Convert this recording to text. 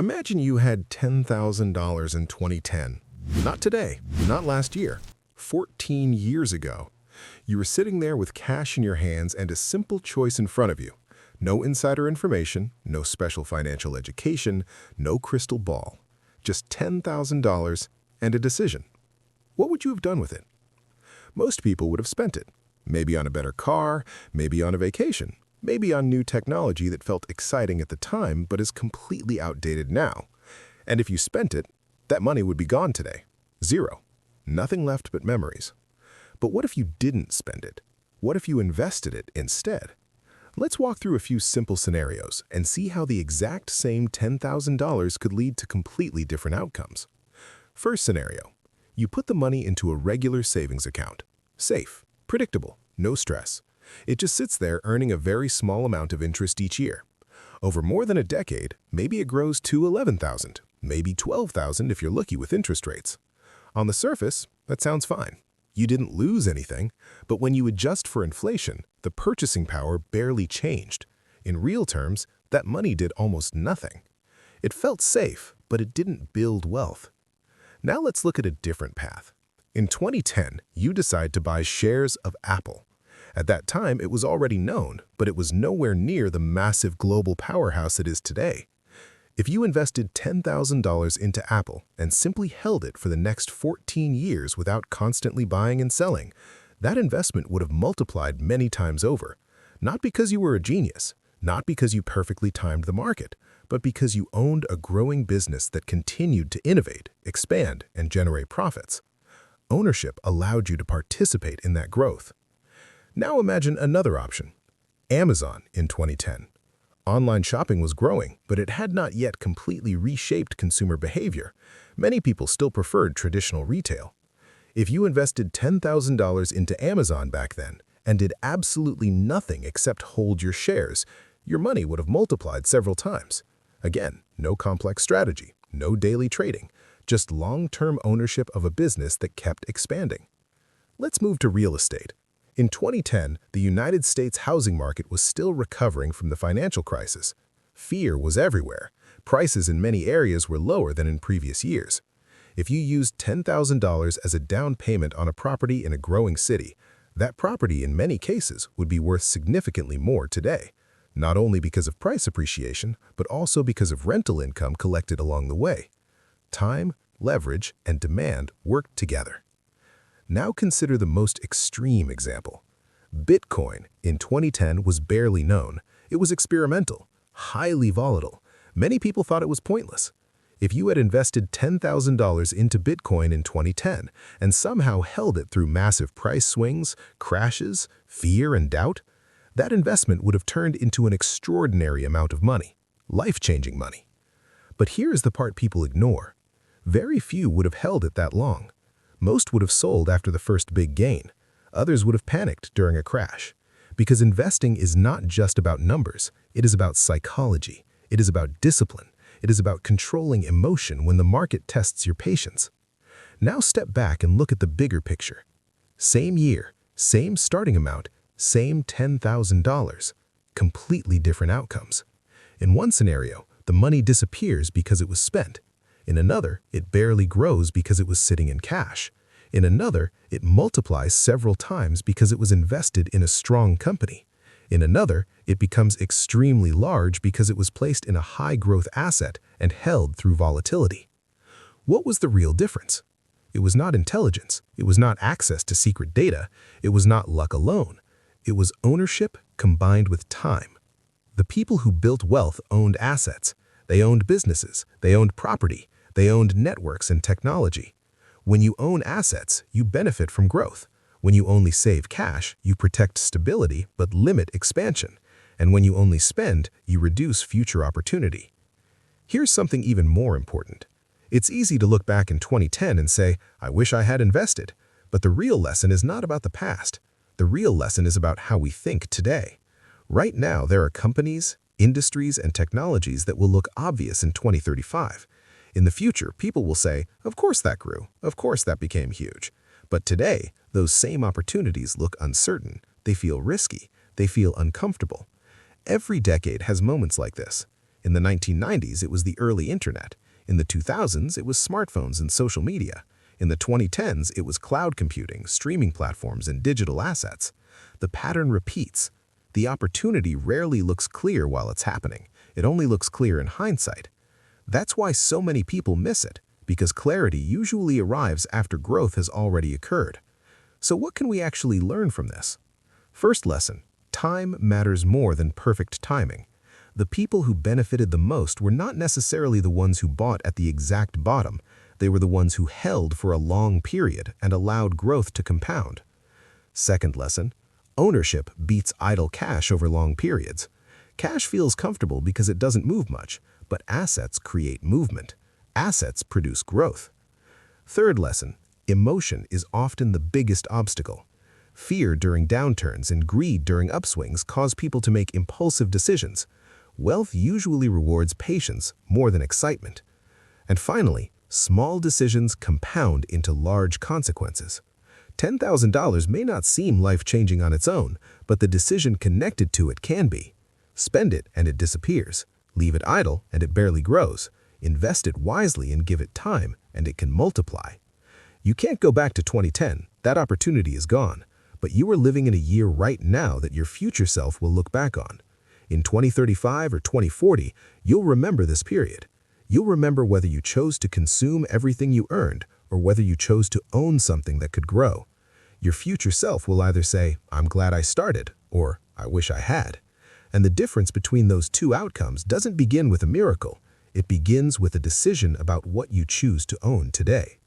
Imagine you had $10,000 in 2010. Not today, not last year, 14 years ago. You were sitting there with cash in your hands and a simple choice in front of you. No insider information, no special financial education, no crystal ball. Just $10,000 and a decision. What would you have done with it? Most people would have spent it. Maybe on a better car, maybe on a vacation, maybe on new technology that felt exciting at the time but is completely outdated now. And if you spent it, that money would be gone today. Zero. Nothing left but memories. But what if you didn't spend it? What if you invested it instead? Let's walk through a few simple scenarios and see how the exact same $10,000 could lead to completely different outcomes. First scenario. You put the money into a regular savings account. Safe, predictable, no stress. It just sits there earning a very small amount of interest each year. Over more than a decade, maybe it grows to $11,000, maybe $12,000 if you're lucky with interest rates. On the surface, that sounds fine. You didn't lose anything, but when you adjust for inflation, the purchasing power barely changed. In real terms, that money did almost nothing. It felt safe, but it didn't build wealth. Now let's look at a different path. In 2010, you decide to buy shares of Apple. At that time, it was already known, but it was nowhere near the massive global powerhouse it is today. If you invested $10,000 into Apple and simply held it for the next 14 years without constantly buying and selling, that investment would have multiplied many times over. Not because you were a genius, not because you perfectly timed the market, but because you owned a growing business that continued to innovate, expand, and generate profits. Ownership allowed you to participate in that growth. Now imagine another option. Amazon in 2010. Online shopping was growing, but it had not yet completely reshaped consumer behavior. Many people still preferred traditional retail. If you invested $10,000 into Amazon back then and did absolutely nothing except hold your shares, your money would have multiplied several times. Again, no complex strategy, no daily trading, just long-term ownership of a business that kept expanding. Let's move to real estate. In 2010, the United States housing market was still recovering from the financial crisis. Fear was everywhere. Prices in many areas were lower than in previous years. If you used $10,000 as a down payment on a property in a growing city, that property in many cases would be worth significantly more today, not only because of price appreciation, but also because of rental income collected along the way. Time, leverage, and demand worked together. Now consider the most extreme example. Bitcoin in 2010 was barely known. It was experimental, highly volatile. Many people thought it was pointless. If you had invested $10,000 into Bitcoin in 2010 and somehow held it through massive price swings, crashes, fear, and doubt, that investment would have turned into an extraordinary amount of money, life-changing money. But here's the part people ignore. Very few would have held it that long. Most would have sold after the first big gain. Others would have panicked during a crash. Because investing is not just about numbers. It is about psychology. It is about discipline. It is about controlling emotion when the market tests your patience. Now step back and look at the bigger picture. Same year, same starting amount, same $10,000. Completely different outcomes. In one scenario, the money disappears because it was spent. In another, it barely grows because it was sitting in cash. In another, it multiplies several times because it was invested in a strong company. In another, it becomes extremely large because it was placed in a high-growth asset and held through volatility. What was the real difference? It was not intelligence. It was not access to secret data. It was not luck alone. It was ownership combined with time. The people who built wealth owned assets. They owned businesses. They owned property. They owned networks and technology. When you own assets, you benefit from growth. When you only save cash, you protect stability but limit expansion. And when you only spend, you reduce future opportunity. Here's something even more important. It's easy to look back in 2010 and say, I wish I had invested. But the real lesson is not about the past. The real lesson is about how we think today. Right now, there are companies, industries, and technologies that will look obvious in 2035. In the future, people will say, of course that grew, of course that became huge. But today, those same opportunities look uncertain, they feel risky, they feel uncomfortable. Every decade has moments like this. In the 1990s, it was the early internet. In the 2000s, it was smartphones and social media. In the 2010s, it was cloud computing, streaming platforms, and digital assets. The pattern repeats. The opportunity rarely looks clear while it's happening. It only looks clear in hindsight. That's why so many people miss it, because clarity usually arrives after growth has already occurred. So what can we actually learn from this? First lesson, time matters more than perfect timing. The people who benefited the most were not necessarily the ones who bought at the exact bottom. They were the ones who held for a long period and allowed growth to compound. Second lesson, ownership beats idle cash over long periods. Cash feels comfortable because it doesn't move much, but assets create movement. Assets produce growth. Third lesson, emotion is often the biggest obstacle. Fear during downturns and greed during upswings cause people to make impulsive decisions. Wealth usually rewards patience more than excitement. And finally, small decisions compound into large consequences. $10,000 may not seem life-changing on its own, but the decision connected to it can be. Spend it and it disappears. Leave it idle and it barely grows. Invest it wisely and give it time, and it can multiply. You can't go back to 2010. That opportunity is gone. But you are living in a year right now that your future self will look back on. In 2035 or 2040, you'll remember this period. You'll remember whether you chose to consume everything you earned or whether you chose to own something that could grow. Your future self will either say, "I'm glad I started," or "I wish I had." And the difference between those two outcomes doesn't begin with a miracle. It begins with a decision about what you choose to own today.